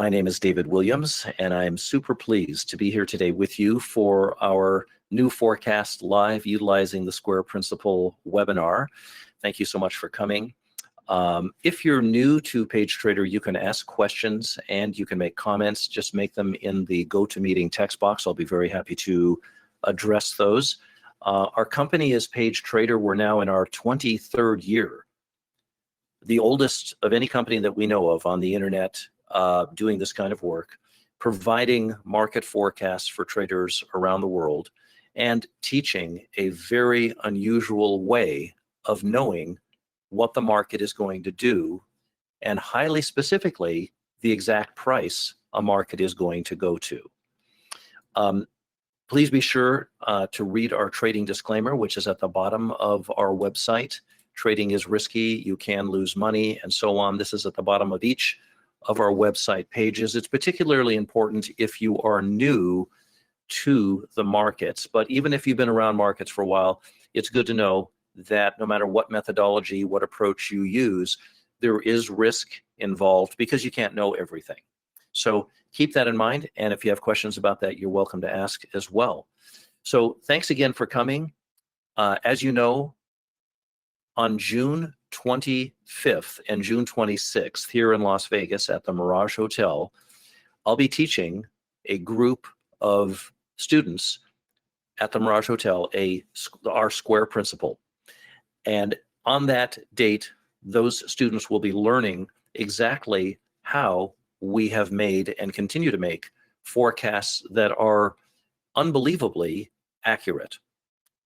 My name is David Williams, and I'm super pleased to be here today with you for our new Forecast Live Utilizing the Square Principle webinar. Thank you so much for coming. If you're new to PageTrader, you can ask questions and you can make comments. Just make them in the GoToMeeting text box. I'll be very happy to address those. Our company is PageTrader. We're now in our 23rd year, the oldest of any company that we know of on the internet doing this kind of work, providing market forecasts for traders around the world, and teaching a very unusual way of knowing what the market is going to do, and highly specifically, the exact price a market is going to go to. Please be sure to read our trading disclaimer, which is at the bottom of our website. Trading is risky, you can lose money, and so on. This is at the bottom of each of our website pages. It's particularly important if you are new to the markets, but even if you've been around markets for a while, it's good to know that no matter what methodology, what approach you use, there is risk involved because you can't know everything. So keep that in mind, and if you have questions about that, you're welcome to ask as well. So thanks again for coming. As you know, on June 25th and June 26th here in Las Vegas at the Mirage Hotel, I'll be teaching a group of students at the Mirage Hotel our Square Principle. And on that date, those students will be learning exactly how we have made and continue to make forecasts that are unbelievably accurate,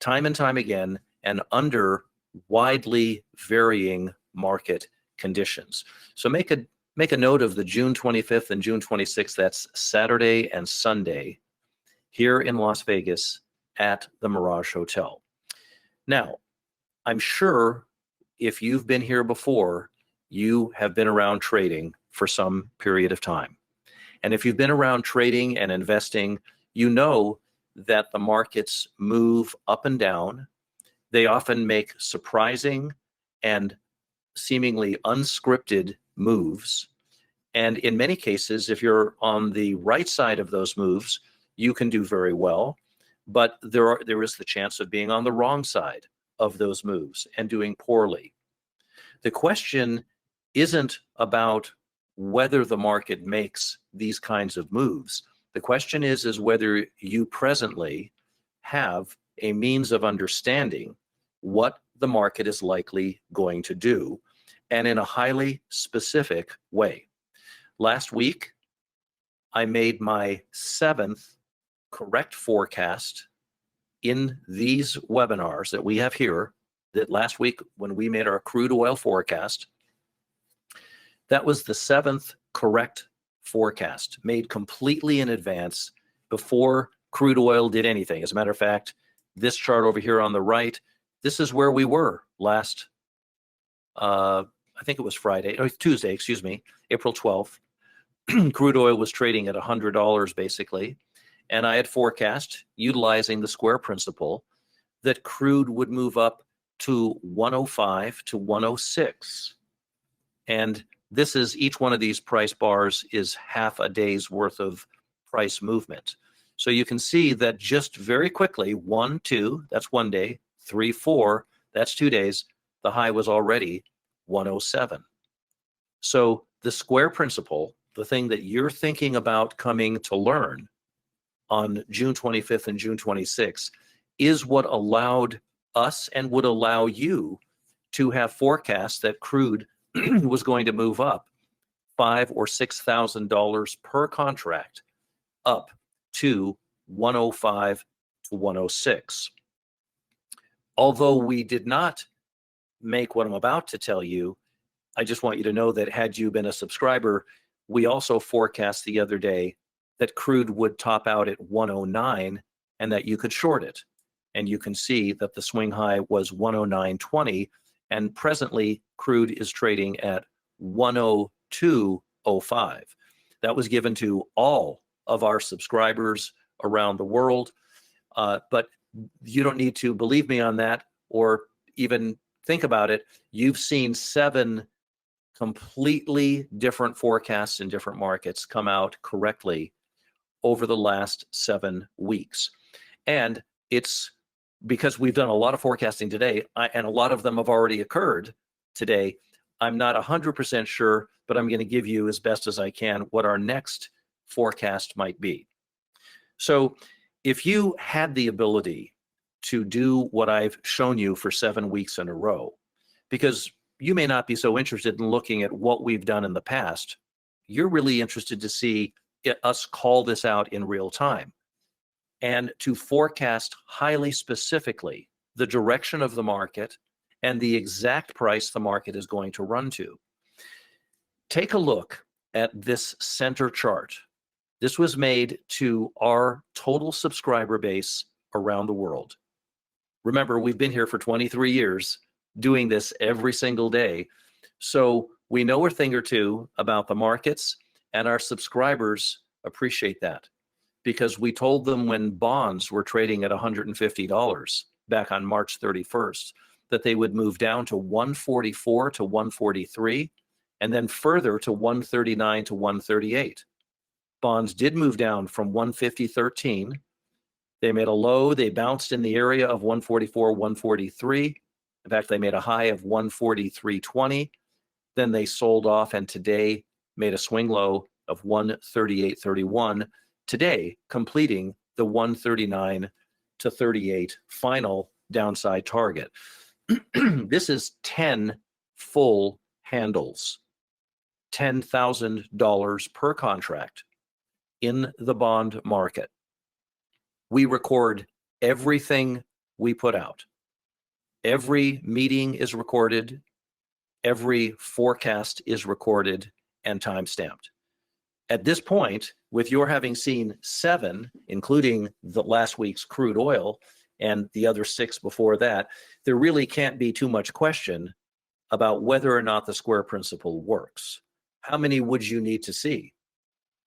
time and time again, and under widely varying market conditions. So make a note of the June 25th and June 26th. That's Saturday and Sunday here in Las Vegas at the Mirage Hotel. Now, I'm sure if you've been here before, you have been around trading for some period of time. And if you've been around trading and investing, you know that the markets move up and down. They often make surprising and seemingly unscripted moves. And in many cases, if you're on the right side of those moves, you can do very well. But there is the chance of being on the wrong side of those moves and doing poorly. The question isn't about whether the market makes these kinds of moves. The question is whether you presently have a means of understanding what the market is likely going to do, and in a highly specific way. Last week, I made my 7th correct forecast in these webinars that we have here. That last week when we made our crude oil forecast, that was the 7th correct forecast made completely in advance before crude oil did anything. As a matter of fact, this chart over here on the right, this is where we were last, I think it was Tuesday, excuse me, April 12th. Crude oil was trading at $100 basically. And I had forecast, utilizing the Square Principle, that crude would move up to 105 to 106. And this is, each one of these price bars is half a day's worth of price movement. So you can see that just very quickly, 1, 2, that's 1 day, 3, 4, that's 2 days, the high was already 107. So the Square Principle, the thing that you're thinking about coming to learn on June 25th and June 26th, is what allowed us and would allow you to have forecasts that crude was going to move up $5,000 or $6,000 per contract up to 105 to 106. Although we did not make what I'm about to tell you, I just want you to know that had you been a subscriber, we also forecast the other day that crude would top out at 109 and that you could short it. And you can see that the swing high was 109.20, and presently crude is trading at 102.05. That was given to all of our subscribers around the world, but you don't need to believe me on that or even think about it. You've seen 7 completely different forecasts in different markets come out correctly over the last 7 weeks. And it's because we've done a lot of forecasting today, and a lot of them have already occurred today. I'm not 100% sure, but I'm going to give you as best as I can what our next forecast might be. So if you had the ability to do what I've shown you for 7 weeks in a row, because you may not be so interested in looking at what we've done in the past, you're really interested to see us call this out in real time and to forecast highly specifically the direction of the market and the exact price the market is going to run to. Take a look at this center chart. This was made to our total subscriber base around the world. Remember, we've been here for 23 years doing this every single day. So we know a thing or two about the markets, and our subscribers appreciate that, because we told them when bonds were trading at $150 back on March 31st that they would move down to 144 to 143 and then further to 139 to 138. Bonds did move down from 150.13. They made a low, they bounced in the area of 144, 143. In fact, they made a high of 143.20. Then they sold off and today made a swing low of 138.31. Today, completing the 139 to 38 final downside target. This is 10 full handles, $10,000 per contract in the bond market. We record everything we put out. Every meeting is recorded. Every forecast is recorded and time-stamped. At this point, with your having seen 7, including the last week's crude oil and the other 6 before that, there really can't be too much question about whether or not the square principle works. How many would you need to see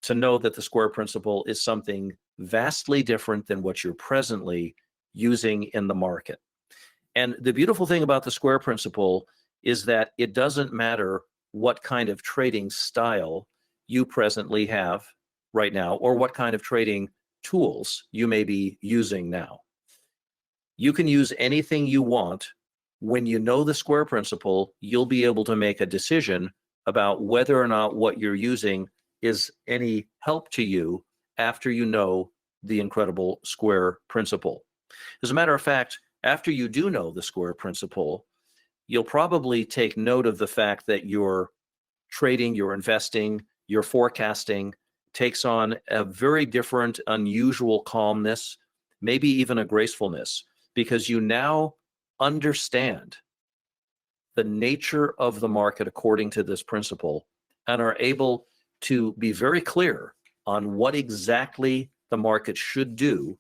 to know that the square principle is something vastly different than what you're presently using in the market? And the beautiful thing about the square principle is that it doesn't matter what kind of trading style you presently have right now or what kind of trading tools you may be using now. You can use anything you want. When you know the square principle, you'll be able to make a decision about whether or not what you're using is any help to you after you know the incredible square principle. As a matter of fact, after you do know the square principle, you'll probably take note of the fact that your trading, your investing, your forecasting takes on a very different, unusual calmness, maybe even a gracefulness, because you now understand the nature of the market according to this principle and are able to be very clear on what exactly the market should do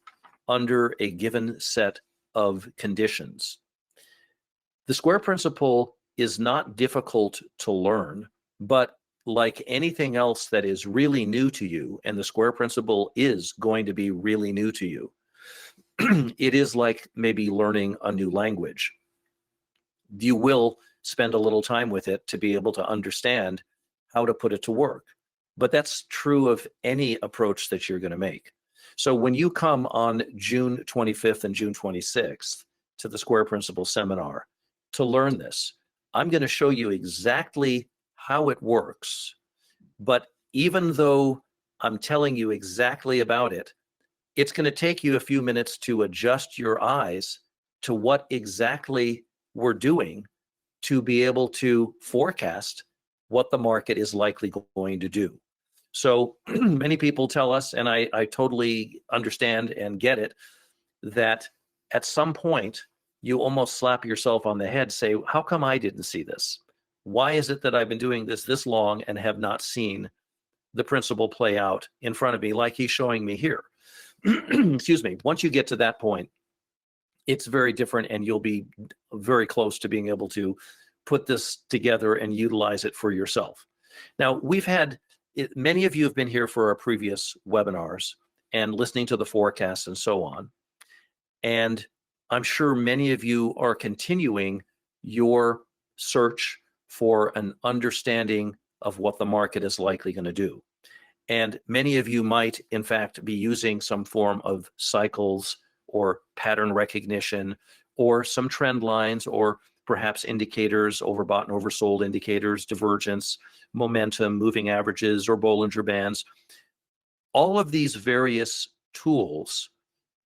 under a given set of conditions. The square principle is not difficult to learn, but like anything else that is really new to you, and the square principle is going to be really new to you, it is like maybe learning a new language. You will spend a little time with it to be able to understand how to put it to work. But that's true of any approach that you're going to make. So when you come on June 25th and June 26th to the Square Principle Seminar to learn this, I'm going to show you exactly how it works. But even though I'm telling you exactly about it, it's going to take you a few minutes to adjust your eyes to what exactly we're doing to be able to forecast what the market is likely going to do. So many people tell us, and I totally understand and get it, that at some point you almost slap yourself on the head, say, how come I didn't see this? Why is it that I've been doing this long and have not seen the principle play out in front of me like he's showing me here? Excuse me. Once you get to that point, it's very different, and you'll be very close to being able to put this together and utilize it for yourself. Now, we've had, many of you have been here for our previous webinars and listening to the forecasts and so on. And I'm sure many of you are continuing your search for an understanding of what the market is likely going to do. And many of you might, in fact, be using some form of cycles or pattern recognition or some trend lines or perhaps indicators, overbought and oversold indicators, divergence, momentum, moving averages, or Bollinger Bands. All of these various tools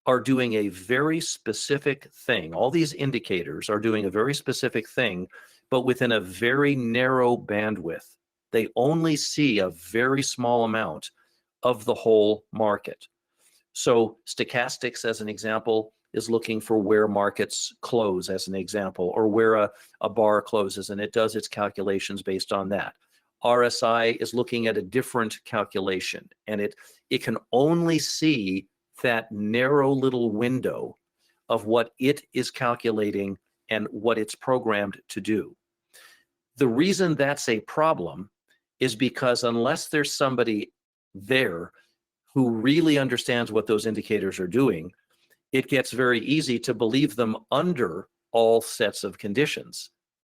are doing a very specific thing. All these indicators are doing a very specific thing, but within a very narrow bandwidth. They only see a very small amount of the whole market. So stochastics, as an example, is looking for where markets close, as an example, or where a bar closes, and it does its calculations based on that. RSI is looking at a different calculation, and it can only see that narrow little window of what it is calculating and what it's programmed to do. The reason that's a problem is because unless there's somebody there who really understands what those indicators are doing, it gets very easy to believe them under all sets of conditions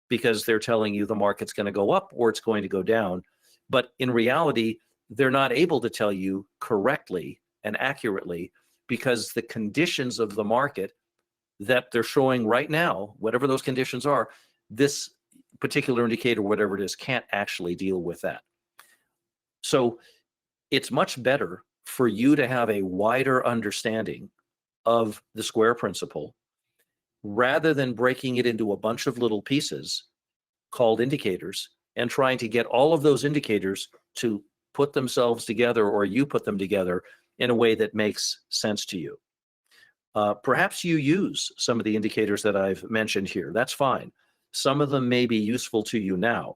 because they're telling you the market's going to go up or it's going to go down. But in reality, they're not able to tell you correctly and accurately because the conditions of the market that they're showing right now, whatever those conditions are, this particular indicator, whatever it is, can't actually deal with that. So it's much better for you to have a wider understanding of the square principle rather than breaking it into a bunch of little pieces called indicators and trying to get all of those indicators to put themselves together, or you put them together in a way that makes sense to you. Perhaps you use some of the indicators that I've mentioned here. That's fine. Some of them may be useful to you now,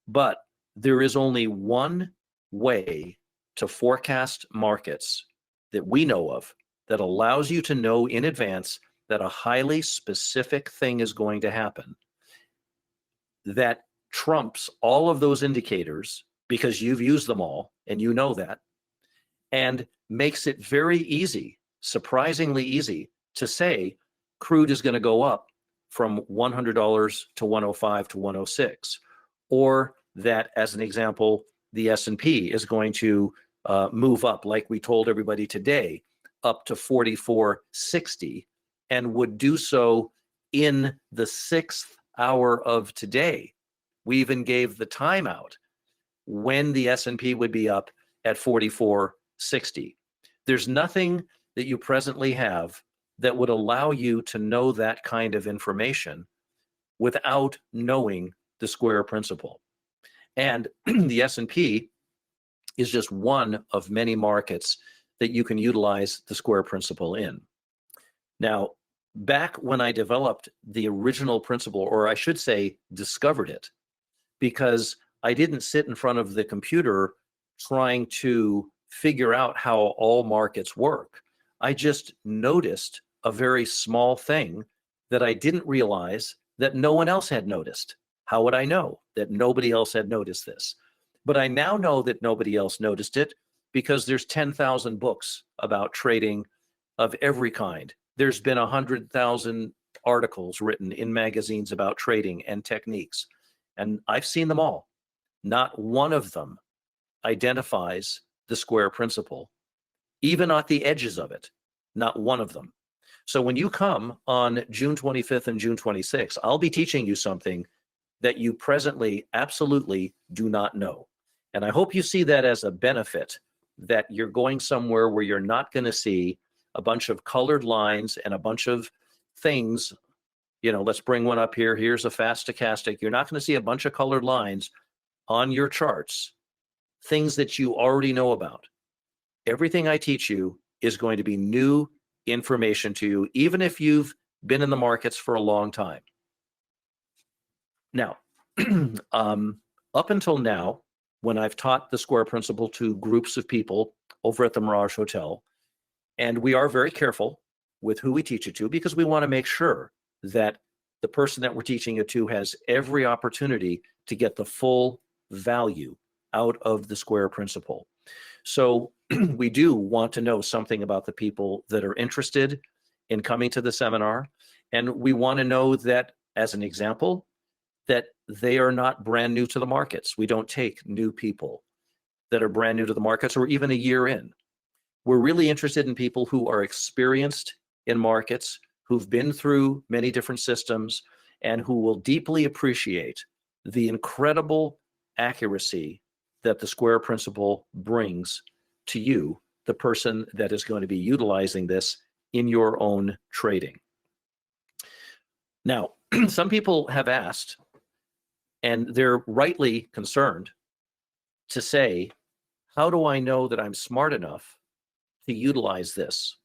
but there is only one way to forecast markets that we know of that allows you to know in advance that a highly specific thing is going to happen that trumps all of those indicators because you've used them all and you know that, and makes it very easy, surprisingly easy, to say crude is going to go up from $100 to 105 to 106, or that, as an example, the S&P is going to move up, like we told everybody today, up to 4460, and would do so in the 6th hour of today. We even gave the timeout when the S&P would be up at 4460. There's nothing that you presently have that would allow you to know that kind of information without knowing the square principle. And the S&P is just one of many markets that you can utilize the square principle in. Now, back when I developed the original principle, or I should say discovered it, because I didn't sit in front of the computer trying to figure out how all markets work. I just noticed a very small thing that I didn't realize that no one else had noticed. How would I know that nobody else had noticed this? But I now know that nobody else noticed it because there's 10,000 books about trading of every kind. There's been 100,000 articles written in magazines about trading and techniques, and I've seen them all. Not one of them identifies the square principle, even at the edges of it, not one of them. So when you come on June 25th and June 26th, I'll be teaching you something that you presently absolutely do not know. And I hope you see that as a benefit, that you're going somewhere where you're not going to see a bunch of colored lines and a bunch of things. You know, let's bring one up here. Here's a fast stochastic. You're not going to see a bunch of colored lines on your charts, things that you already know about. Everything I teach you is going to be new information to you, even if you've been in the markets for a long time. Now, up until now, when I've taught the square principle to groups of people over at the Mirage Hotel, and we are very careful with who we teach it to because we want to make sure that the person that we're teaching it to has every opportunity to get the full value out of the square principle. So we do want to know something about the people that are interested in coming to the seminar. And we want to know that, as an example, that they are not brand new to the markets. We don't take new people that are brand new to the markets or even a year in. We're really interested in people who are experienced in markets, who've been through many different systems, and who will deeply appreciate the incredible accuracy that the square principle brings to you, the person that is going to be utilizing this in your own trading. Now, some people have asked, and they're rightly concerned, to say, how do I know that I'm smart enough to utilize this?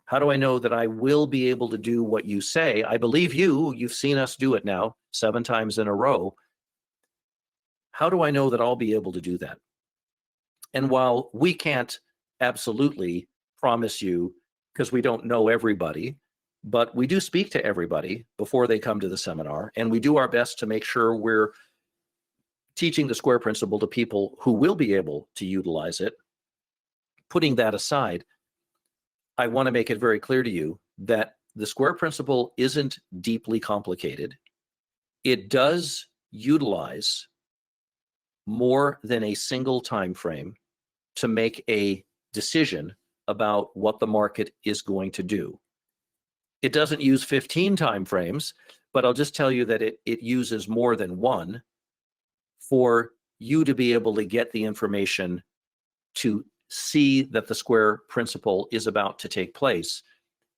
How do I know that I will be able to do what you say? I believe you've seen us do it now 7 times in a row. How do I know that I'll be able to do that? And while we can't absolutely promise you, because we don't know everybody, but we do speak to everybody before they come to the seminar, and we do our best to make sure we're teaching the square principle to people who will be able to utilize it. Putting that aside, I want to make it very clear to you that the square principle isn't deeply complicated. It does utilize more than a single time frame to make a decision about what the market is going to do. It doesn't use 15 time frames, but I'll just tell you that it uses more than one for you to be able to get the information to see that the square principle is about to take place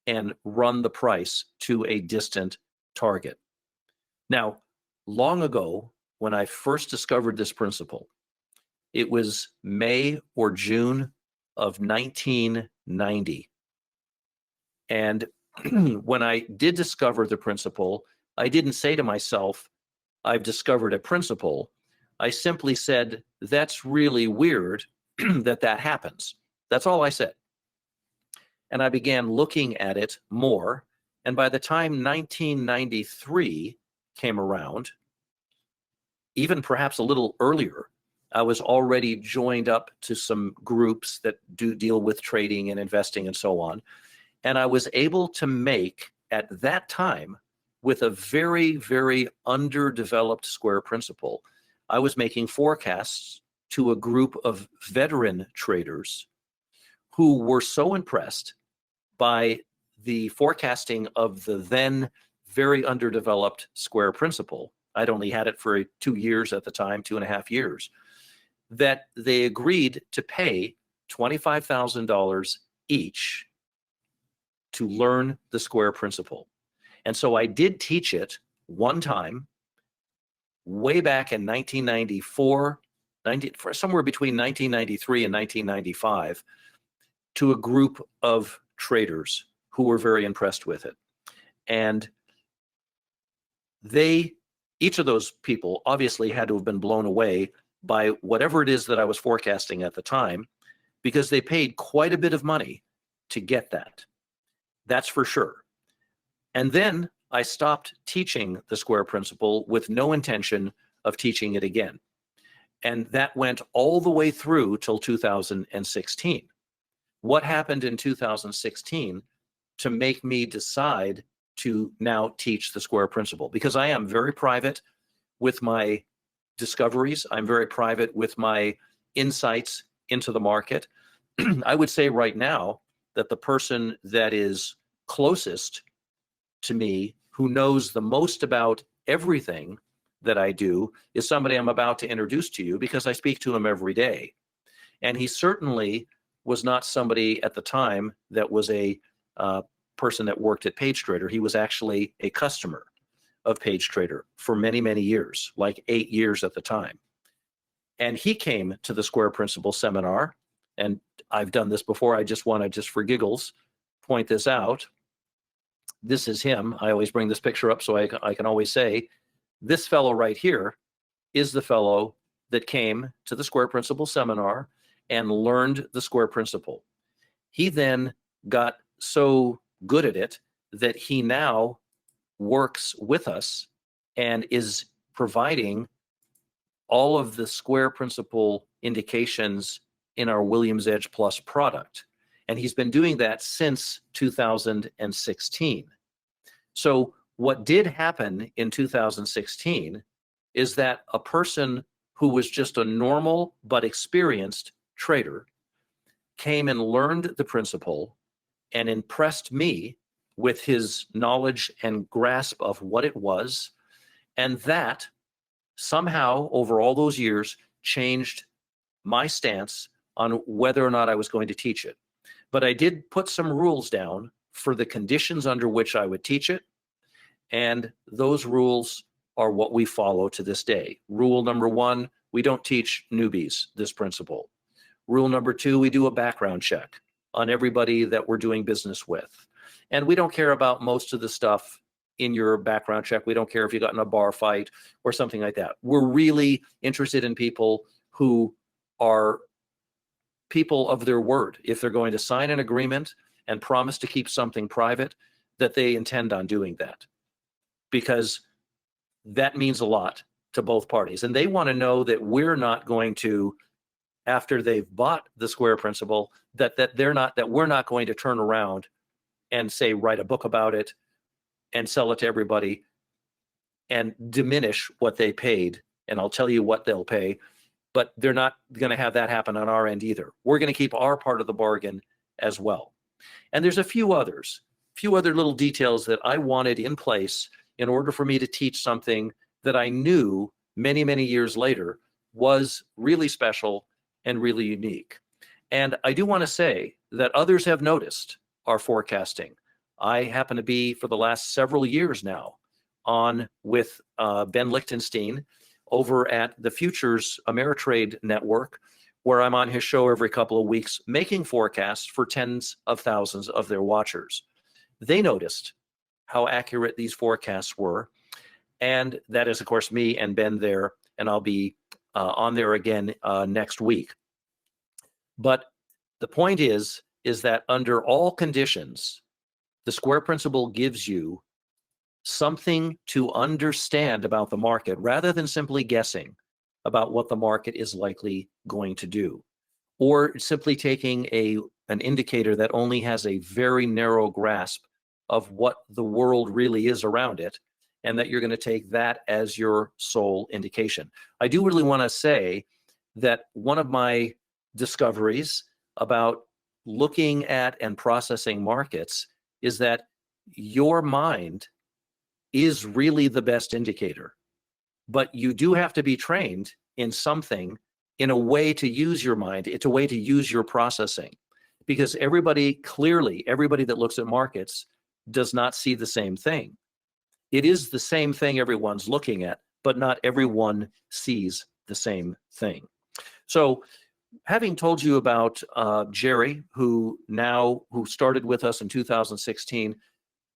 and run the price to a distant target. Now, long ago, when I first discovered this principle, it was May or June of 1990. And when I did discover the principle, I didn't say to myself, I've discovered a principle. I simply said, that's really weird that happens. That's all I said. And I began looking at it more. And by the time 1993 came around, even perhaps a little earlier, I was already joined up to some groups that do deal with trading and investing and so on. And I was able to make, at that time, with a very, very underdeveloped square principle, I was making forecasts to a group of veteran traders who were so impressed by the forecasting of the then very underdeveloped square principle. I'd only had it for 2 years at the time, 2.5 years, that they agreed to pay $25,000 each to learn the square principle. And so I did teach it one time, way back in 1994, somewhere between 1993 and 1995, to a group of traders who were very impressed with it. And each of those people obviously had to have been blown away by whatever it is that I was forecasting at the time, because they paid quite a bit of money to get that. That's for sure. And then I stopped teaching the square principle with no intention of teaching it again. And that went all the way through till 2016. What happened in 2016 to make me decide to now teach the square principle? Because I am very private with my discoveries. I'm very private with my insights into the market. I would say right now that the person that is closest to me, who knows the most about everything that I do, is somebody I'm about to introduce to you, because I speak to him every day. And he certainly was not somebody at the time that was a person that worked at PageTrader. He was actually a customer of PageTrader for many, many years, like 8 years at the time. And he came to the Square Principle seminar, and I've done this before. I just want to, just for giggles, point this out. This is him. I always bring this picture up so I can always say, this fellow right here is the fellow that came to the Square Principle seminar and learned the Square Principle. He then got so good at it that he now works with us and is providing all of the Square Principle indications in our Williams Edge Plus product. And he's been doing that since 2016. So what did happen in 2016 is that a person who was just a normal but experienced trader came and learned the principle and impressed me with his knowledge and grasp of what it was. And that somehow, over all those years, changed my stance on whether or not I was going to teach it. But I did put some rules down for the conditions under which I would teach it. And those rules are what we follow to this day. Rule number 1, we don't teach newbies this principle. Rule number 2, we do a background check on everybody that we're doing business with. And we don't care about most of the stuff in your background check. We don't care if you got in a bar fight or something like that. We're really interested in people who are people of their word. If they're going to sign an agreement and promise to keep something private, that they intend on doing that, because that means a lot to both parties. And they want to know that we're not going to, after they've bought the Square principle, that we're not going to turn around and say, write a book about it and sell it to everybody and diminish what they paid. And I'll tell you what they'll pay, but they're not going to have that happen on our end either. We're going to keep our part of the bargain as well. And there's a few other little details that I wanted in place in order for me to teach something that I knew many, many years later was really special and really unique. And I do want to say that others have noticed our forecasting. I happen to be, for the last several years now, on with Ben Lichtenstein over at the Futures Ameritrade Network, where I'm on his show every couple of weeks, making forecasts for tens of thousands of their watchers. They noticed how accurate these forecasts were. And that is, of course, me and Ben there, and I'll be on there again next week. But the point is that under all conditions, the Square principle gives you something to understand about the market rather than simply guessing about what the market is likely going to do, or simply taking an indicator that only has a very narrow grasp of what the world really is around it, and that you're going to take that as your sole indication. I do really want to say that one of my discoveries about looking at and processing markets is that your mind is really the best indicator, but you do have to be trained in something, in a way to use your mind. It's a way to use your processing, because everybody that looks at markets does not see the same thing. It is the same thing everyone's looking at, but not everyone sees the same thing. So having told you about Jerry, who started with us in 2016,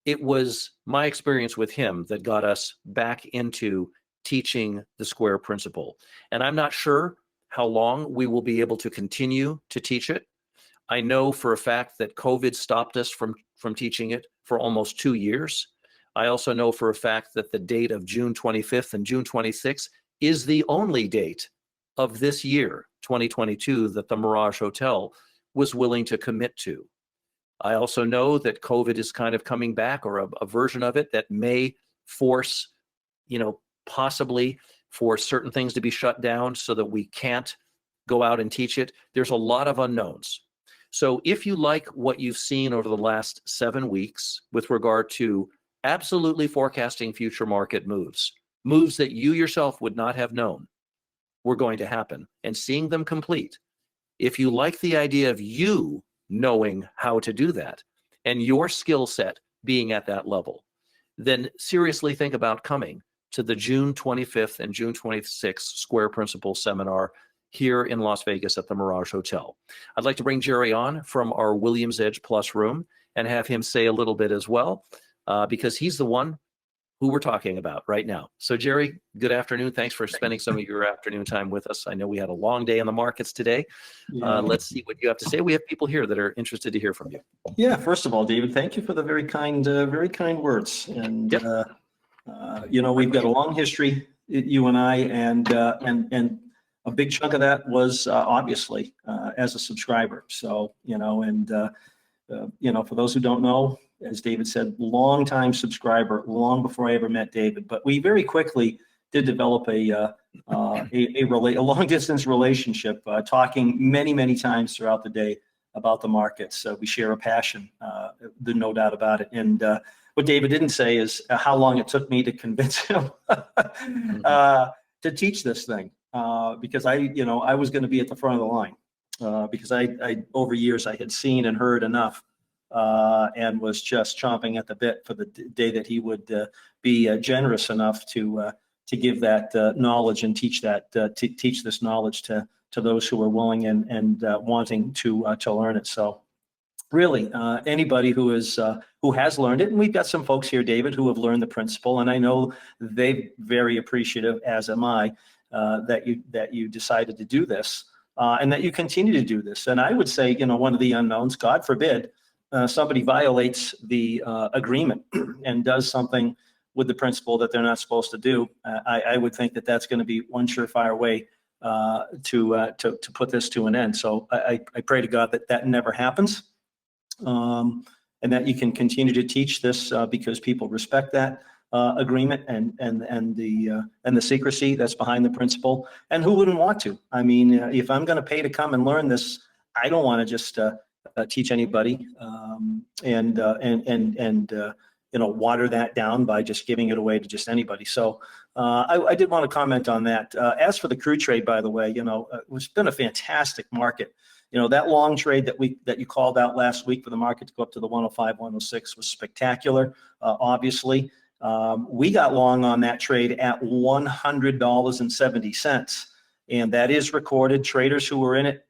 it was my experience with him that got us back into teaching the Square principle. And I'm not sure how long we will be able to continue to teach it. I know for a fact that COVID stopped us from teaching it for almost 2 years. I also know for a fact that the date of June 25th and June 26th is the only date of this year, 2022, that the Mirage Hotel was willing to commit to. I also know that COVID is kind of coming back, or a version of it that may force, possibly for certain things to be shut down so that we can't go out and teach it. There's a lot of unknowns. So if you like what you've seen over the last 7 weeks with regard to absolutely forecasting future market moves that you yourself would not have known were going to happen, and seeing them complete, if you like the idea of you knowing how to do that and your skill set being at that level, then seriously think about coming to the June 25th and June 26th Square Principle Seminar here in Las Vegas at the Mirage Hotel. I'd like to bring Jerry on from our Williams Edge Plus room and have him say a little bit as well, because he's the one who we're talking about right now. So Jerry, good afternoon. Thanks for spending some of your afternoon time with us. I know we had a long day in the markets today. Yeah. Let's see what you have to say. We have people here that are interested to hear from you. Yeah, first of all, David, thank you for the very kind words. And yep. We've got a long history, you and I, and a big chunk of that was obviously as a subscriber. So for those who don't know, as David said, long-time subscriber, long before I ever met David. But we very quickly did develop a long distance relationship, talking many times throughout the day about the markets. We share a passion, there's no doubt about it. And what David didn't say is how long it took me to convince him to teach this thing, because I was going to be at the front of the line, because I over years I had seen and heard enough, and was just chomping at the bit for the day that he would be generous enough to give that knowledge and teach this knowledge to those who are willing and wanting to learn it. So really, anybody who has learned it, and we've got some folks here, David, who have learned the principle, and I know they're very appreciative, as am I, that you decided to do this, and that you continue to do this. And I would say, one of the unknowns, God forbid, somebody violates the agreement and does something with the principle that they're not supposed to do. I would think that that's going to be one surefire way to put this to an end. So I pray to God that that never happens, and that you can continue to teach this, because people respect that agreement and the secrecy that's behind the principle. And who wouldn't want to? I mean, if I'm going to pay to come and learn this, I don't want to just teach anybody and water that down by just giving it away to just anybody. So I did want to comment on that. As for the crude trade, by the way, it's been a fantastic market. That long trade that you called out last week for the market to go up to the 105, 106 was spectacular. Obviously, we got long on that trade at $100.70, and that is recorded. Traders who were in it,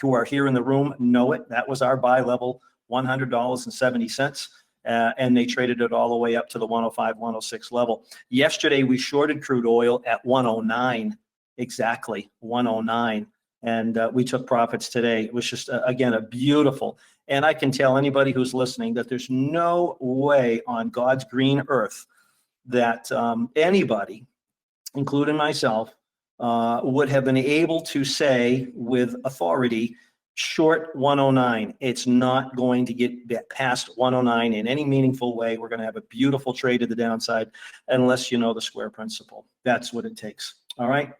who are here in the room, know it. That was our buy level, $100.70. And they traded it all the way up to the 105, 106 level. Yesterday, we shorted crude oil at 109, exactly 109. And we took profits today. It was just, again, a beautiful, and I can tell anybody who's listening that there's no way on God's green earth that anybody, including myself, would have been able to say with authority, short 109. It's not going to get past 109 in any meaningful way. We're going to have a beautiful trade to the downside unless you know the square principle. That's what it takes. All right.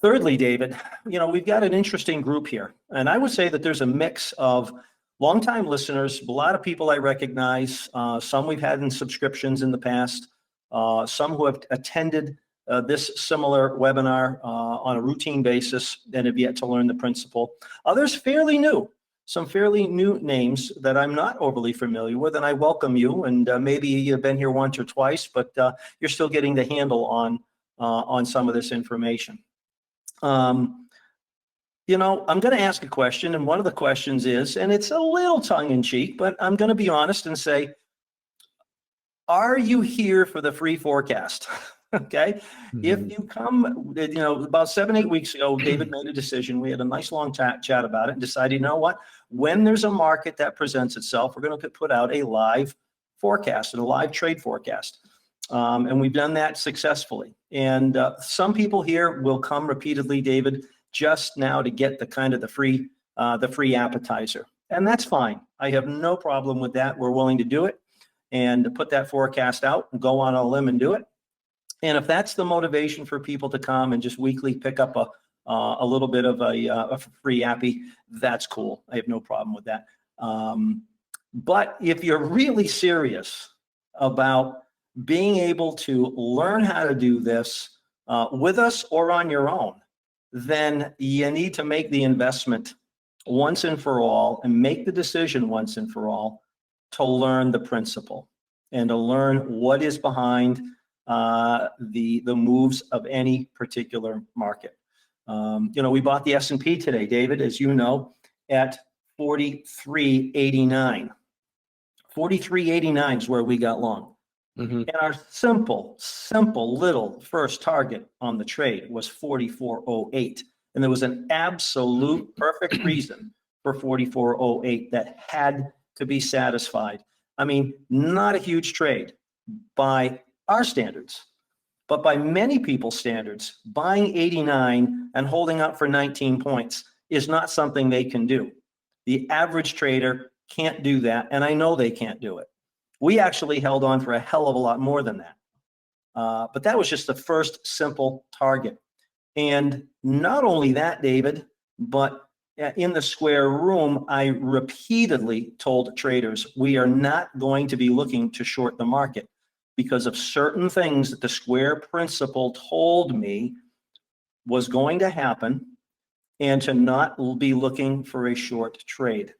Thirdly, David, we've got an interesting group here. And I would say that there's a mix of longtime listeners, a lot of people I recognize, some we've had in subscriptions in the past, some who have attended this similar webinar on a routine basis and have yet to learn the principle. Others fairly new, some fairly new names that I'm not overly familiar with, and I welcome you. And maybe you've been here once or twice, but you're still getting the handle on some of this information. I'm going to ask a question, and one of the questions is, and it's a little tongue-in-cheek, but I'm going to be honest and say, are you here for the free forecast? Okay. Mm-hmm. If you come, about 7-8 weeks ago, David made a decision. We had a nice long chat about it and decided, you know what, when there's a market that presents itself, we're going to put out a live forecast and a live trade forecast. And we've done that successfully. And some people here will come repeatedly, David, just now to get the free appetizer. And that's fine. I have no problem with that. We're willing to do it and to put that forecast out and go on a limb and do it. And if that's the motivation for people to come and just weekly pick up a little bit of a free appy, that's cool. I have no problem with that. But if you're really serious about being able to learn how to do this with us or on your own, then you need to make the investment once and for all and make the decision once and for all to learn the principle and to learn what is behind the moves of any particular market. We bought the S&P today, David, as you know, at 43.89. 43.89 is where we got long. Mm-hmm. And our simple little first target on the trade was 44.08. And there was an absolute perfect reason for 44.08 that had to be satisfied. I mean, not a huge trade by our standards, but by many people's standards, buying 89 and holding up for 19 points is not something they can do. The average trader can't do that, and I know they can't do it. We actually held on for a hell of a lot more than that. But that was just the first simple target. And not only that, David, but in the square room, I repeatedly told traders, we are not going to be looking to short the market because of certain things that the square principle told me was going to happen, and to not be looking for a short trade.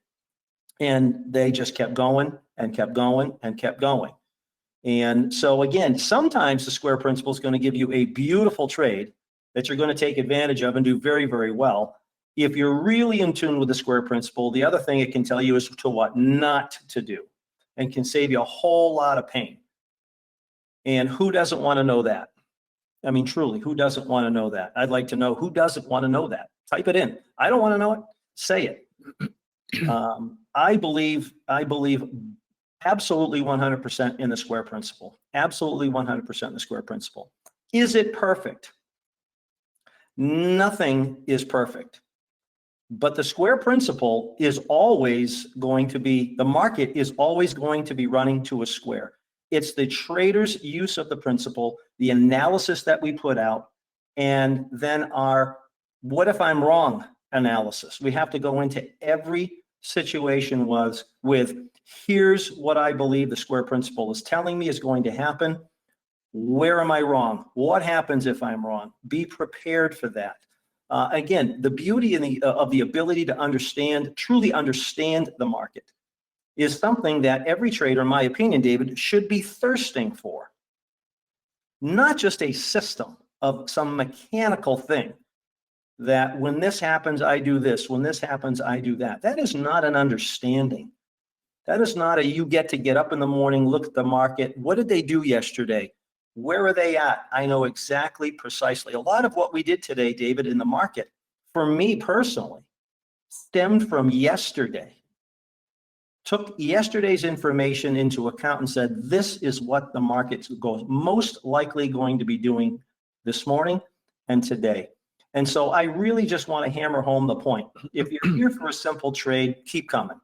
And they just kept going and kept going and kept going. And so again, sometimes the square principle is going to give you a beautiful trade that you're going to take advantage of and do very, very well. If you're really in tune with the square principle, the other thing it can tell you is to what not to do, and can save you a whole lot of pain. And who doesn't want to know that? I mean, truly, who doesn't want to know that? I'd like to know who doesn't want to know that. Type it in. I don't want to know it. Say it. I believe absolutely 100% in the square principle. Absolutely 100% in the square principle. Is it perfect? Nothing is perfect. But the square principle is always going to be, the market is always going to be running to a square. It's the trader's use of the principle, the analysis that we put out, and then our what if I'm wrong analysis. We have to go into every situation with here's what I believe the square principle is telling me is going to happen. Where am I wrong? What happens if I'm wrong? Be prepared for that. Again, the beauty of the ability to truly understand the market is something that every trader, in my opinion, David, should be thirsting for. Not just a system of some mechanical thing that when this happens, I do this. When this happens, I do that. That is not an understanding. That is not you get up in the morning, look at the market. What did they do yesterday? Where are they at? I know exactly, precisely. A lot of what we did today, David, in the market, for me personally, stemmed from yesterday. Took yesterday's information into account and said, this is what the market's most likely going to be doing this morning and today. And so I really just want to hammer home the point. If you're here for a simple trade, keep coming.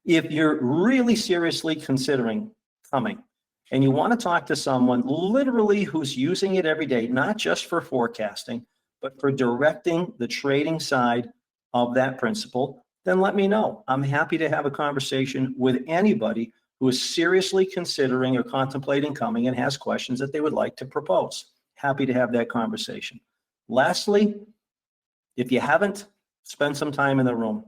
If you're really seriously considering coming and you want to talk to someone literally who's using it every day, not just for forecasting, but for directing the trading side of that principle, then let me know. I'm happy to have a conversation with anybody who is seriously considering or contemplating coming and has questions that they would like to propose. Happy to have that conversation. Lastly, if you haven't, spend some time in the room.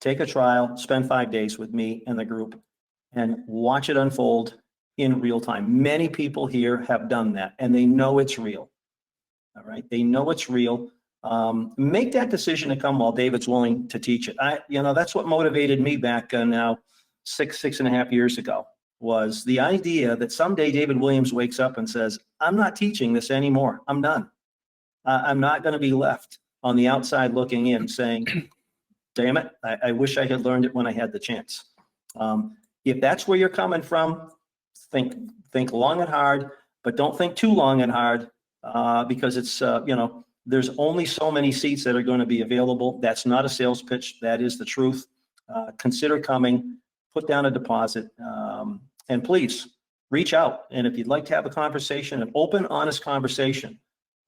Take a trial, spend 5 days with me and the group, and watch it unfold in real time. Many people here have done that, and they know it's real. All right, they know it's real. Make that decision to come while David's willing to teach it. That's what motivated me back now 6.5 years ago, was the idea that someday David Williams wakes up and says, I'm not teaching this anymore. I'm done. I'm not going to be left on the outside looking in saying, damn it, I wish I had learned it when I had the chance. If that's where you're coming from, think long and hard, but don't think too long and hard because it's, there's only so many seats that are going to be available. That's not a sales pitch. That is the truth. Consider coming, put down a deposit, and please reach out. And if you'd like to have a conversation, an open, honest conversation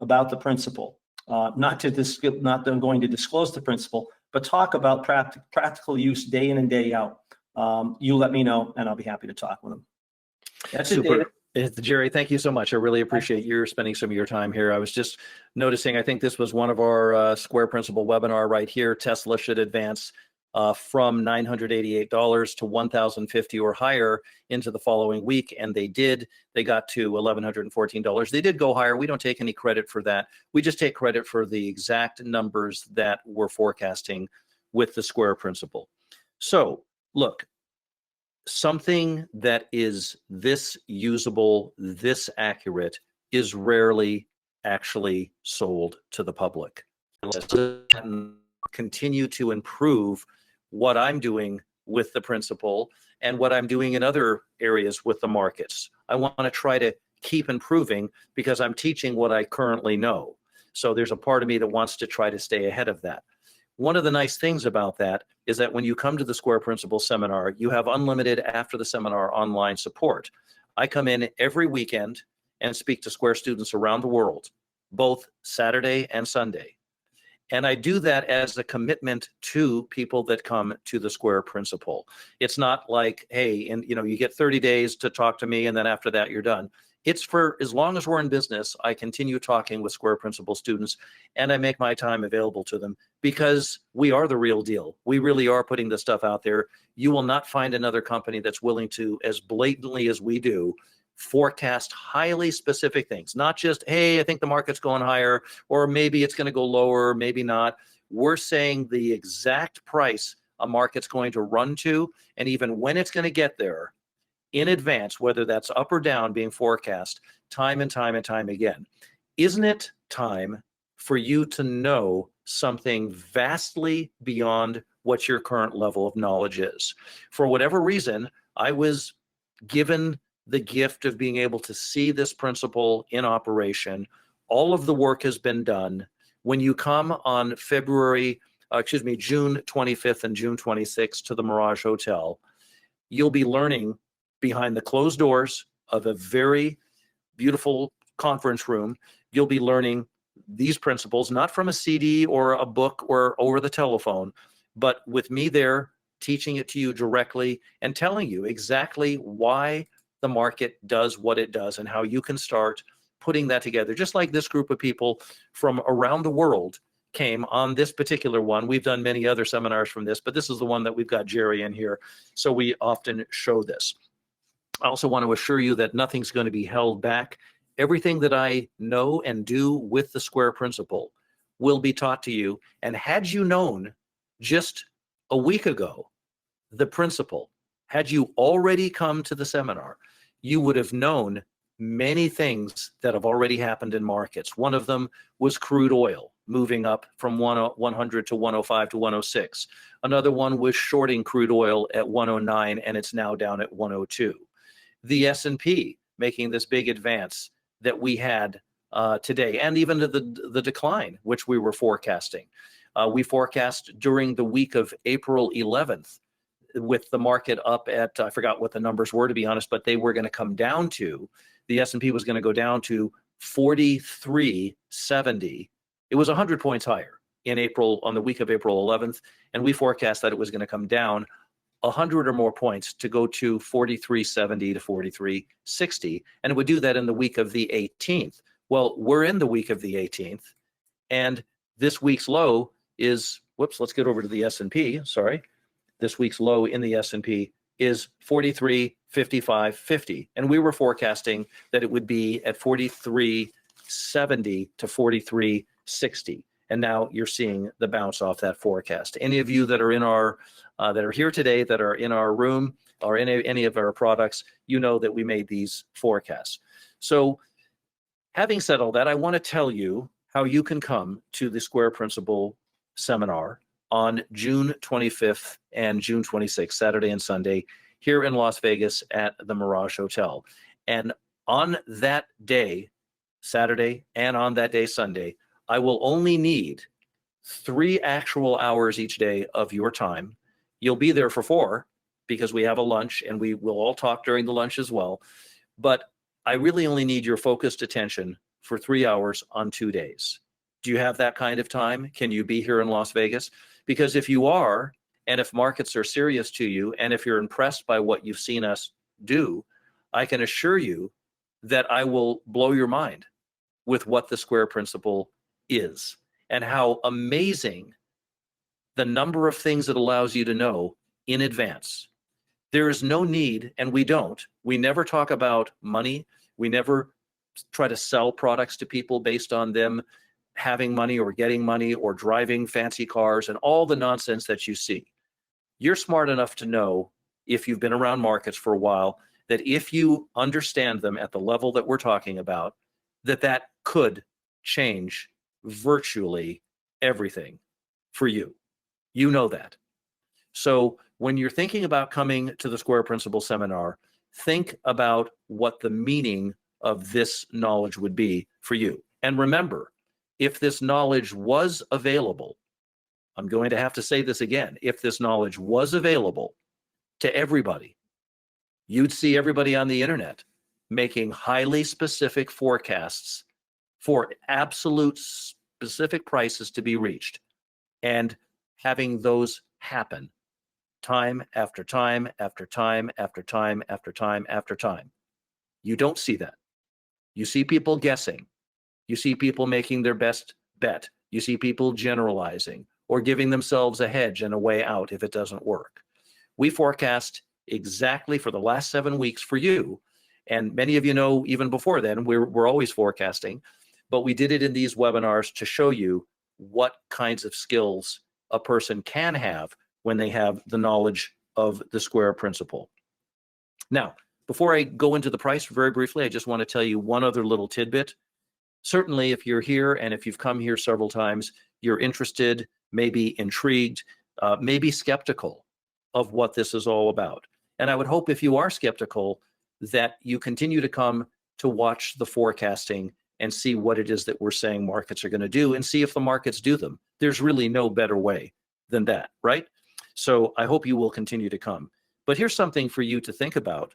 about the principle, not that I'm going to disclose the principle, but talk about practical use day in and day out. You let me know, and I'll be happy to talk with them. That's it, David. Jerry, thank you so much. I really appreciate you spending some of your time here. I was just noticing, I think this was one of our Square Principle webinar right here. Tesla should advance from $988 to $1,050 or higher into the following week. And they did. They got to $1,114. They did go higher. We don't take any credit for that. We just take credit for the exact numbers that we're forecasting with the Square Principle. So look, something that is this usable, this accurate, is rarely actually sold to the public. Continue to improve what I'm doing with the principle and what I'm doing in other areas with the markets. I want to try to keep improving because I'm teaching what I currently know. So there's a part of me that wants to try to stay ahead of that. One of the nice things about that is that when you come to the Square Principle seminar, you have unlimited after the seminar online support. I come in every weekend and speak to Square students around the world, both Saturday and Sunday. And I do that as a commitment to people that come to the Square Principal. It's not like, hey, and you get 30 days to talk to me, and then after that you're done. It's for as long as we're in business, I continue talking with Square Principal students, and I make my time available to them because we are the real deal. We really are putting this stuff out there. You will not find another company that's willing to, as blatantly as we do, forecast highly specific things, not just, hey, I think the market's going higher, or maybe it's going to go lower, maybe not. We're saying the exact price a market's going to run to, and even when it's going to get there in advance, whether that's up or down, being forecast time and time and time again. Isn't it time for you to know something vastly beyond what your current level of knowledge is? For whatever reason, I was given the gift of being able to see this principle in operation. All of the work has been done. When you come on June 25th and June 26th to the Mirage Hotel, you'll be learning behind the closed doors of a very beautiful conference room. You'll be learning these principles, not from a CD or a book or over the telephone, but with me there teaching it to you directly and telling you exactly why the market does what it does and how you can start putting that together. Just like this group of people from around the world came on this particular one. We've done many other seminars from this, but this is the one that we've got Jerry in here. So we often show this. I also want to assure you that nothing's going to be held back. Everything that I know and do with the Square Principle will be taught to you. And had you known just a week ago the principle, had you already come to the seminar, you would have known many things that have already happened in markets. One of them was crude oil moving up from 100 to 105 to 106. Another one was shorting crude oil at 109, and it's now down at 102. The S&P making this big advance that we had today, and even the decline, which we were forecasting. We forecast during the week of April 11th, with the market up at, I forgot what the numbers were, to be honest, but they were going to come down to, the S&P was going to go down to 4370. It was 100 points higher in April, on the week of April 11th, and we forecast that it was going to come down 100 or more points to go to 4370 to 4360, and it would do that in the week of the 18th. Well, we're in the week of the 18th, and this week's low is, let's get over to the S&P, sorry. This week's low in the S&P is 43.55.50, and we were forecasting that it would be at 43.70 to 43.60. And now you're seeing the bounce off that forecast. Any of you that are in our that are here today, that are in our room or in any of our products, you know that we made these forecasts. So having said all that, I want to tell you how you can come to the Square Principle seminar on June 25th and June 26th, Saturday and Sunday, here in Las Vegas at the Mirage Hotel. And on that day, Saturday, and on that day, Sunday, I will only need 3 actual hours each day of your time. You'll be there for 4 because we have a lunch and we will all talk during the lunch as well. But I really only need your focused attention for 3 hours on 2 days. Do you have that kind of time? Can you be here in Las Vegas? Because if you are, and if markets are serious to you, and if you're impressed by what you've seen us do, I can assure you that I will blow your mind with what the Square Principle is and how amazing the number of things it allows you to know in advance. There is no need, and we never talk about money. We never try to sell products to people based on them having money or getting money or driving fancy cars and all the nonsense that you see. You're smart enough to know, if you've been around markets for a while, that if you understand them at the level that we're talking about, that could change virtually everything for you. You know that. So when you're thinking about coming to the Square Principle seminar, think about what the meaning of this knowledge would be for you. And remember, if this knowledge was available, I'm going to have to say this again, if this knowledge was available to everybody, you'd see everybody on the internet making highly specific forecasts for absolute specific prices to be reached and having those happen time after time after time after time after time after time. You don't see that. You see people guessing. You see people making their best bet. You see people generalizing or giving themselves a hedge and a way out if it doesn't work. We forecast exactly for the last 7 weeks for you. And many of you know, even before then, we're always forecasting, but we did it in these webinars to show you what kinds of skills a person can have when they have the knowledge of the square principle. Now, before I go into the price very briefly, I just want to tell you one other little tidbit. Certainly, if you're here and if you've come here several times, you're interested, maybe intrigued, maybe skeptical of what this is all about. And I would hope if you are skeptical that you continue to come to watch the forecasting and see what it is that we're saying markets are going to do and see if the markets do them. There's really no better way than that, right? So I hope you will continue to come. But here's something for you to think about.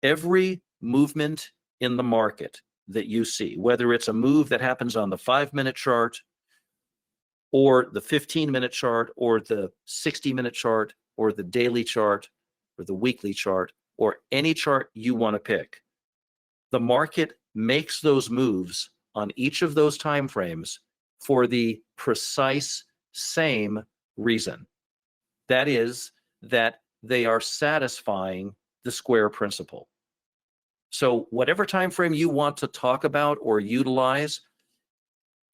Every movement in the market that you see, whether it's a move that happens on the 5-minute chart or the 15-minute chart or the 60-minute chart or the daily chart or the weekly chart or any chart you want to pick, the market makes those moves on each of those time frames for the precise same reason. That is that they are satisfying the square principle. So whatever time frame you want to talk about or utilize,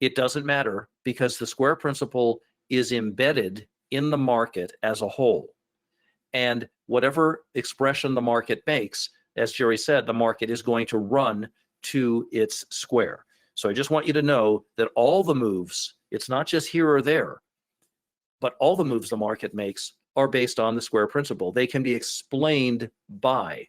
it doesn't matter because the square principle is embedded in the market as a whole. And whatever expression the market makes, as Jerry said, the market is going to run to its square. So I just want you to know that all the moves, it's not just here or there, but all the moves the market makes are based on the square principle. They can be explained by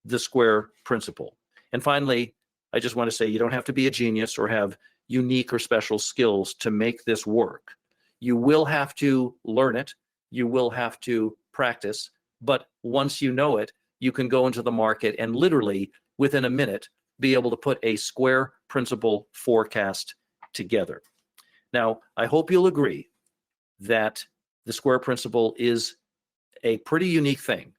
the square principle. And finally, I just want to say you don't have to be a genius or have unique or special skills to make this work. You will have to learn it. You will have to practice. But once you know it, you can go into the market and literally within a minute be able to put a square principle forecast together. Now, I hope you'll agree that the square principle is a pretty unique thing.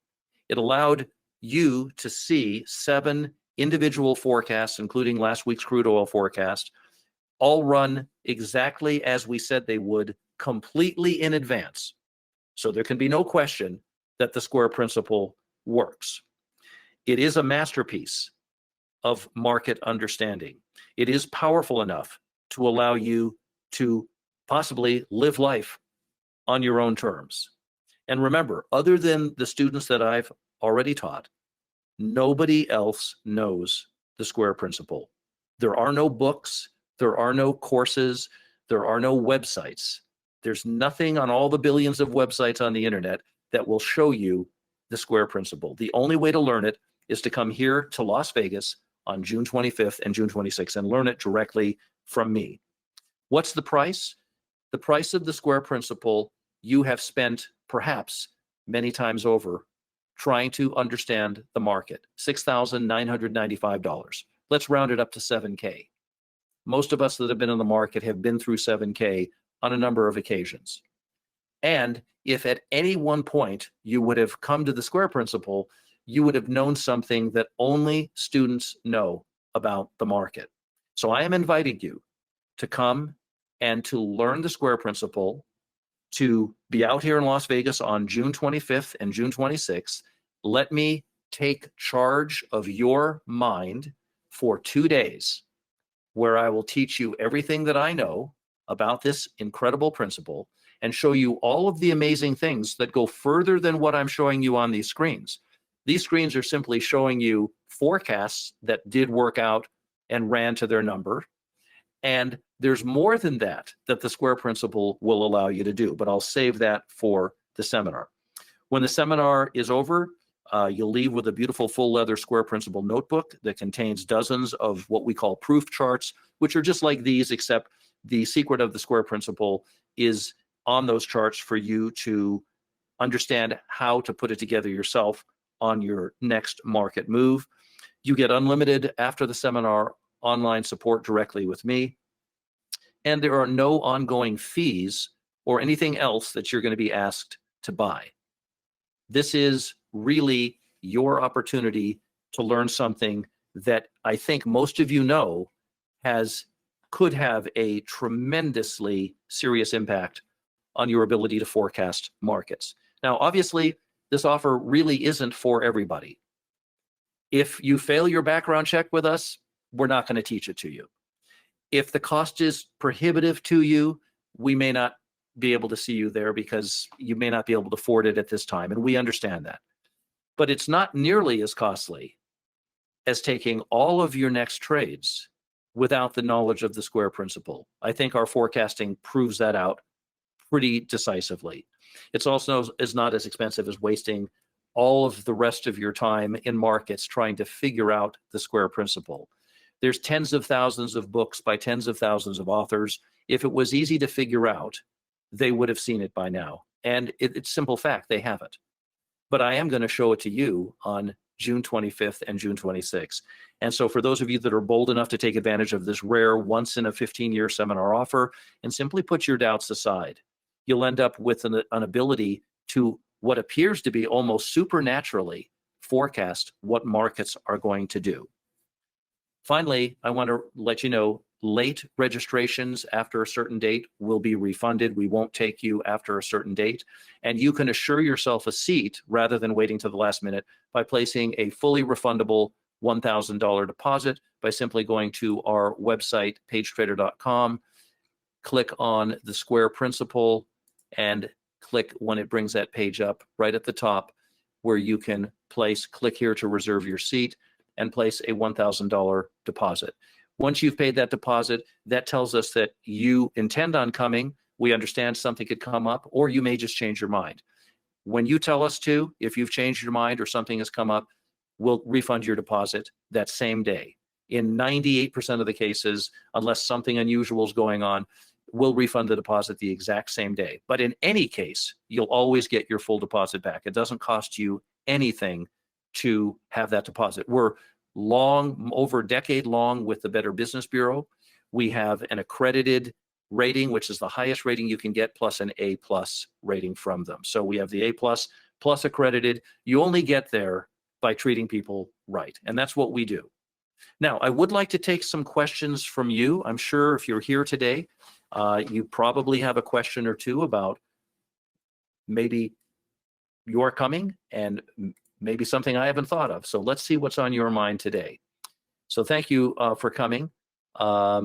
It allowed you to see 7 individual forecasts, including last week's crude oil forecast, all run exactly as we said they would, completely in advance. So there can be no question that the square principle works. It is a masterpiece of market understanding. It is powerful enough to allow you to possibly live life on your own terms. And remember, other than the students that I've already taught, nobody else knows the square principle. There are no books, there are no courses, there are no websites. There's nothing on all the billions of websites on the internet that will show you the square principle. The only way to learn it is to come here to Las Vegas on June 25th and June 26th and learn it directly from me. What's the price? The price of the square principle you have spent perhaps many times over trying to understand the market, $6,995. Let's round it up to $7K. Most of us that have been in the market have been through $7K on a number of occasions. And if at any one point you would have come to the square principle, you would have known something that only students know about the market. So I am inviting you to come and to learn the square principle, to be out here in Las Vegas on June 25th and June 26th. Let me take charge of your mind for 2 days, where I will teach you everything that I know about this incredible principle and show you all of the amazing things that go further than what I'm showing you on these screens. These screens are simply showing you forecasts that did work out and ran to their number. And there's more than that that the square principle will allow you to do, but I'll save that for the seminar. When the seminar is over, you'll leave with a beautiful full leather square principle notebook that contains dozens of what we call proof charts, which are just like these, except the secret of the square principle is on those charts for you to understand how to put it together yourself on your next market move. You get unlimited after the seminar online support directly with me. And there are no ongoing fees or anything else that you're going to be asked to buy. This is really your opportunity to learn something that I think most of you know could have a tremendously serious impact on your ability to forecast markets. Now, obviously, this offer really isn't for everybody. If you fail your background check with us, we're not going to teach it to you. If the cost is prohibitive to you, we may not be able to see you there because you may not be able to afford it at this time, and we understand that. But it's not nearly as costly as taking all of your next trades without the knowledge of the square principle. I think our forecasting proves that out pretty decisively. It's also is not as expensive as wasting all of the rest of your time in markets trying to figure out the square principle. There's tens of thousands of books by tens of thousands of authors. If it was easy to figure out, they would have seen it by now. And it's simple fact, they haven't. But I am going to show it to you on June 25th and June 26th. And so for those of you that are bold enough to take advantage of this rare once in a 15-year seminar offer and simply put your doubts aside, you'll end up with an ability to what appears to be almost supernaturally forecast what markets are going to do. Finally, I want to let you know late registrations after a certain date will be refunded. We won't take you after a certain date. And you can assure yourself a seat rather than waiting to the last minute by placing a fully refundable $1,000 deposit by simply going to our website, pagetrader.com, click on the square principle, and click when it brings that page up right at the top where you can click here to reserve your seat and place a $1,000 deposit. Once you've paid that deposit, that tells us that you intend on coming. We understand something could come up, or you may just change your mind. When you tell us to, if you've changed your mind or something has come up, we'll refund your deposit that same day. In 98% of the cases, unless something unusual is going on, we'll refund the deposit the exact same day. But in any case, you'll always get your full deposit back. It doesn't cost you anything to have that deposit. We're over a decade long with the Better Business Bureau. We have an accredited rating, which is the highest rating you can get, plus an A+ rating from them. So we have the A+ plus accredited. You only get there by treating people right. And that's what we do. Now, I would like to take some questions from you. I'm sure if you're here today, you probably have a question or two about maybe you're coming and maybe something I haven't thought of. So let's see what's on your mind today. So thank you for coming. Let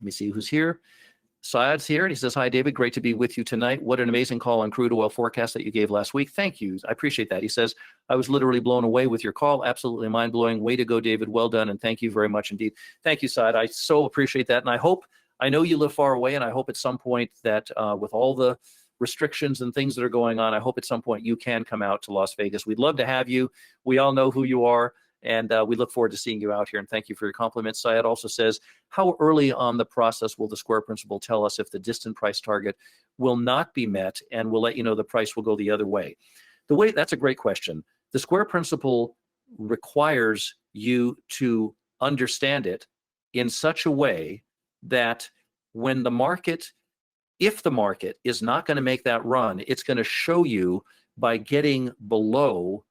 me see who's here. Syed's here, and he says, "Hi, David. Great to be with you tonight. What an amazing call on crude oil forecast that you gave last week. Thank you. I appreciate that." He says, "I was literally blown away with your call. Absolutely mind-blowing. Way to go, David. Well done, and thank you very much indeed." Thank you, Syed. I so appreciate that, and I know you live far away, and I hope at some point that with all the restrictions and things that are going on, I hope at some point you can come out to Las Vegas. We'd love to have you. We all know who you are. And we look forward to seeing you out here. And thank you for your compliments. Syed also says, how early on the process will the square principle tell us if the distant price target will not be met, and we'll let you know the price will go the other way? That's a great question. The square principle requires you to understand it in such a way that when if the market is not going to make that run, it's going to show you by getting below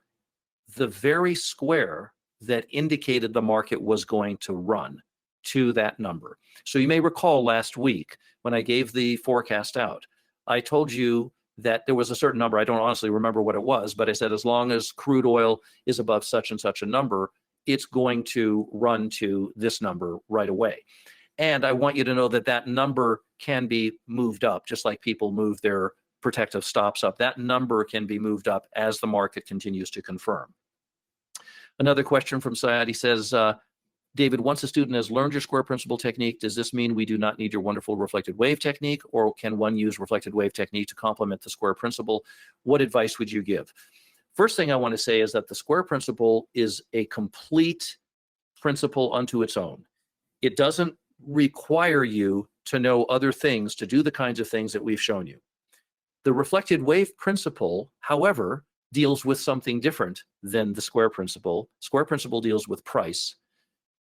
the very square that indicated the market was going to run to that number. So you may recall last week when I gave the forecast out, I told you that there was a certain number. I don't honestly remember what it was, but I said as long as crude oil is above such and such a number, it's going to run to this number right away. And I want you to know that that number can be moved up, just like people move their protective stops up. That number can be moved up as the market continues to confirm. Another question from Syed. He says, David, once a student has learned your square principle technique, does this mean we do not need your wonderful reflected wave technique, or can one use reflected wave technique to complement the square principle? What advice would you give? First thing I want to say is that the square principle is a complete principle unto its own. It doesn't require you to know other things to do the kinds of things that we've shown you. The reflected wave principle, however, deals with something different than the square principle. Square principle deals with price.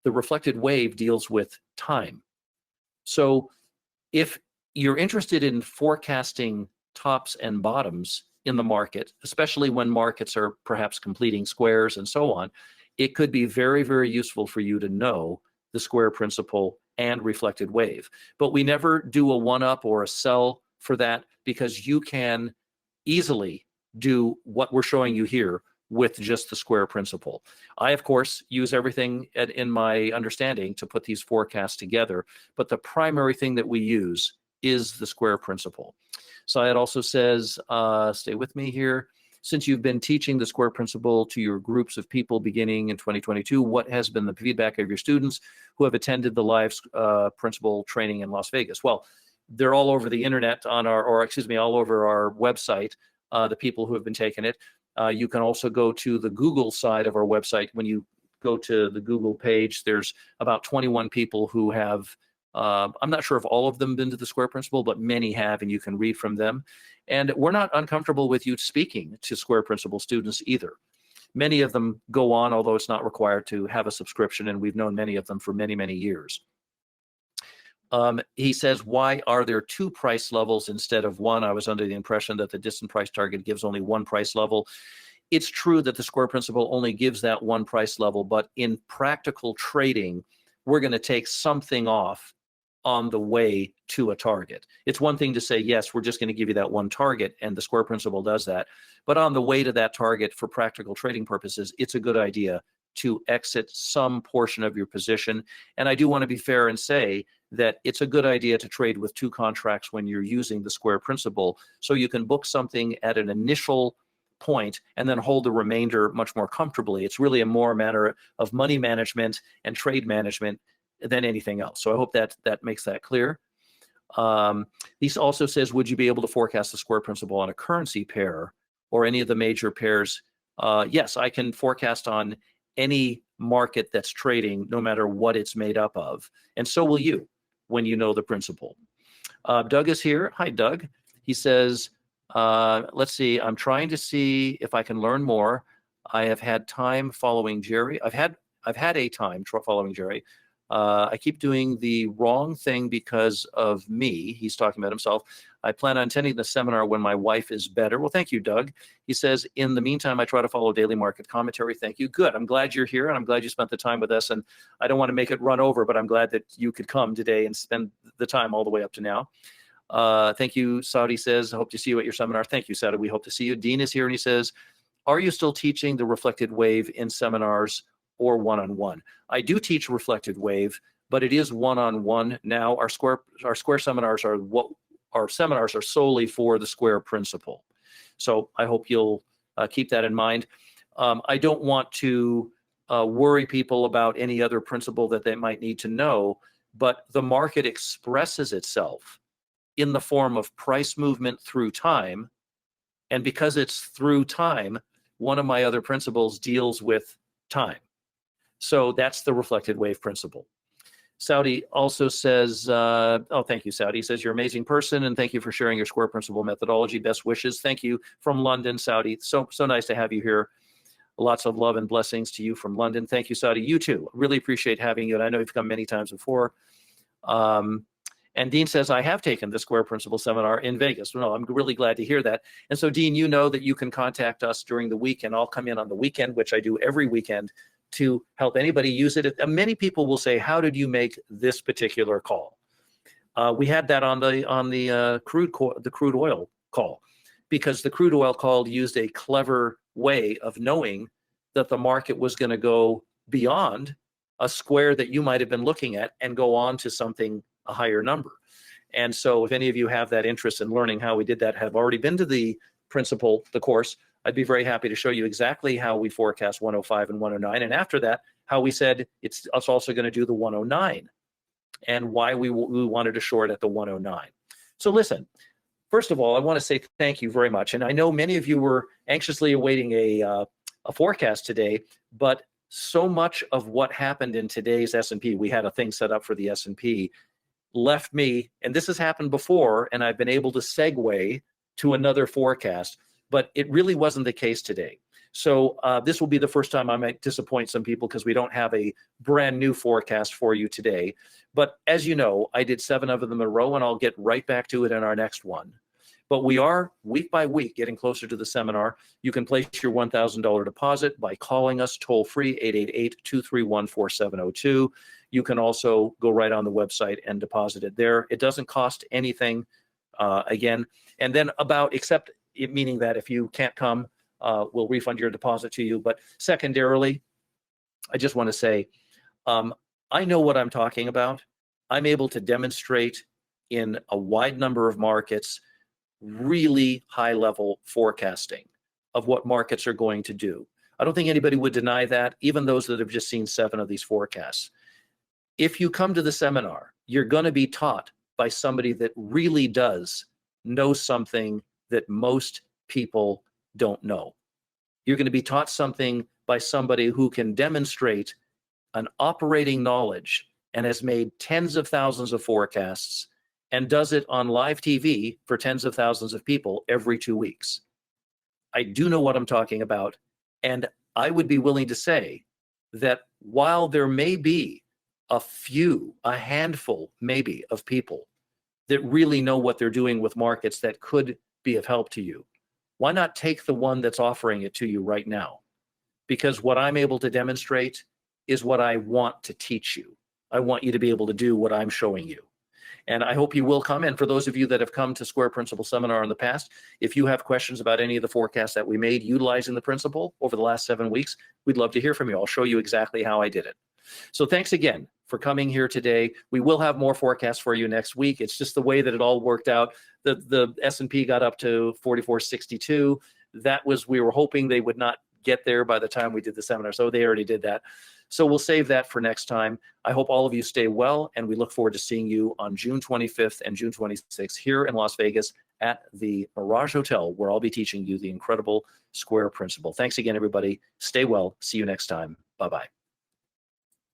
The reflected wave deals with time. So if you're interested in forecasting tops and bottoms in the market, especially when markets are perhaps completing squares and so on, it could be very, very useful for you to know the square principle and reflected wave. But we never do a one-up or a sell for that, because you can easily do what we're showing you here with just the square principle. I, of course, use everything in my understanding to put these forecasts together, but the primary thing that we use is the square principle. Syed also says, stay with me here. Since you've been teaching the square principle to your groups of people beginning in 2022, what has been the feedback of your students who have attended the live principle training in Las Vegas? Well, they're all over the internet on our, or excuse me, all over our website, the people who have been taking it. You can also go to the Google side of our website. When you go to the Google page, there's about 21 people who have, I'm not sure if all of them been to the square principle, but many have, and you can read from them. And we're not uncomfortable with you speaking to square principle students either. Many of them go on, although it's not required to have a subscription, and we've known many of them for many, many years. He says, why are there two price levels instead of one? I was under the impression that the distant price target gives only one price level. It's true that the square principle only gives that one price level, but in practical trading, we're going to take something off on the way to a target. It's one thing to say, yes, we're just going to give you that one target, and the square principle does that. But on the way to that target, for practical trading purposes, it's a good idea to exit some portion of your position. And I do want to be fair and say that it's a good idea to trade with two contracts when you're using the square principle, so you can book something at an initial point and then hold the remainder much more comfortably. It's really a more matter of money management and trade management than anything else. So I hope that makes that clear. He also says, would you be able to forecast the square principle on a currency pair or any of the major pairs? Yes, I can forecast on any market that's trading, no matter what it's made up of. And so will you when you know the principle. Doug is here. Hi, Doug. He says, let's see, I'm trying to see if I can learn more. I have had time following Jerry. I've had a time following Jerry. I keep doing the wrong thing because of me. He's talking about himself. I plan on attending the seminar when my wife is better. Well, thank you, Doug. He says, in the meantime, I try to follow daily market commentary. Thank you. Good. I'm glad you're here, and I'm glad you spent the time with us. And I don't want to make it run over, but I'm glad that you could come today and spend the time all the way up to now. Thank you, Saudi says, I hope to see you at your seminar. Thank you, Saudi. We hope to see you. Dean is here, and he says, are you still teaching the reflected wave in seminars or one-on-one? I do teach reflected wave, but it is one-on-one now. Our square seminars are solely for the square principle. So I hope you'll keep that in mind. I don't want to worry people about any other principle that they might need to know, but the market expresses itself in the form of price movement through time. And because it's through time, one of my other principles deals with time. So that's the reflected wave principle. Saudi also says, oh, thank you, Saudi. He says, you're an amazing person, and thank you for sharing your square principle methodology. Best wishes. Thank you from London, Saudi. So nice to have you here. Lots of love and blessings to you from London. Thank you, Saudi. You too. Really appreciate having you. And I know you've come many times before. And Dean says, I have taken the square principle seminar in Vegas. Well, I'm really glad to hear that. And so, Dean, you know that you can contact us during the week, and I'll come in on the weekend, which I do every weekend, to help anybody use it. Many people will say, how did you make this particular call? We had that on the crude oil call, because the crude oil call used a clever way of knowing that the market was going to go beyond a square that you might have been looking at and go on to something, a higher number. And so if any of you have that interest in learning how we did that, have already been to the principle, the course, I'd be very happy to show you exactly how we forecast 105 and 109. And after that, how we said it's us also going to do the 109 and why we wanted to short at the 109. So listen, first of all, I want to say thank you very much. And I know many of you were anxiously awaiting a forecast today, but so much of what happened in today's S&P, we had a thing set up for the S&P, left me, and this has happened before, and I've been able to segue to another forecast. but it really wasn't the case today. So this will be the first time I might disappoint some people because we don't have a brand new forecast for you today. But as you know, I did 7 of them in a row, and I'll get right back to it in our next one. But we are week by week getting closer to the seminar. You can place your $1,000 deposit by calling us toll free 888-231-4702. You can also go right on the website and deposit it there. It doesn't cost anything again. And then except it meaning that if you can't come, we'll refund your deposit to you. But secondarily, I just want to say, I know what I'm talking about. I'm able to demonstrate in a wide number of markets really high level forecasting of what markets are going to do. I don't think anybody would deny that, even those that have just seen 7 of these forecasts. If you come to the seminar, you're going to be taught by somebody that really does know something that most people don't know. You're going to be taught something by somebody who can demonstrate an operating knowledge and has made tens of thousands of forecasts and does it on live TV for tens of thousands of people every 2 weeks. I do know what I'm talking about, and I would be willing to say that while there may be a handful maybe of people that really know what they're doing with markets that could be of help to you, why not take the one that's offering it to you right now? Because what I'm able to demonstrate is what I want to teach you. I want you to be able to do what I'm showing you. And I hope you will come. And for those of you that have come to Square Principle Seminar in the past, if you have questions about any of the forecasts that we made utilizing the principle over the last 7 weeks, we'd love to hear from you. I'll show you exactly how I did it. So thanks again for coming here today. We will have more forecasts for you next week. It's just the way that it all worked out. The S&P got up to 4462. We were hoping they would not get there by the time we did the seminar. So they already did that. So we'll save that for next time. I hope all of you stay well, and we look forward to seeing you on June 25th and June 26th here in Las Vegas at the Mirage Hotel, where I'll be teaching you the incredible Square Principle. Thanks again, everybody. Stay well. See you next time. Bye-bye.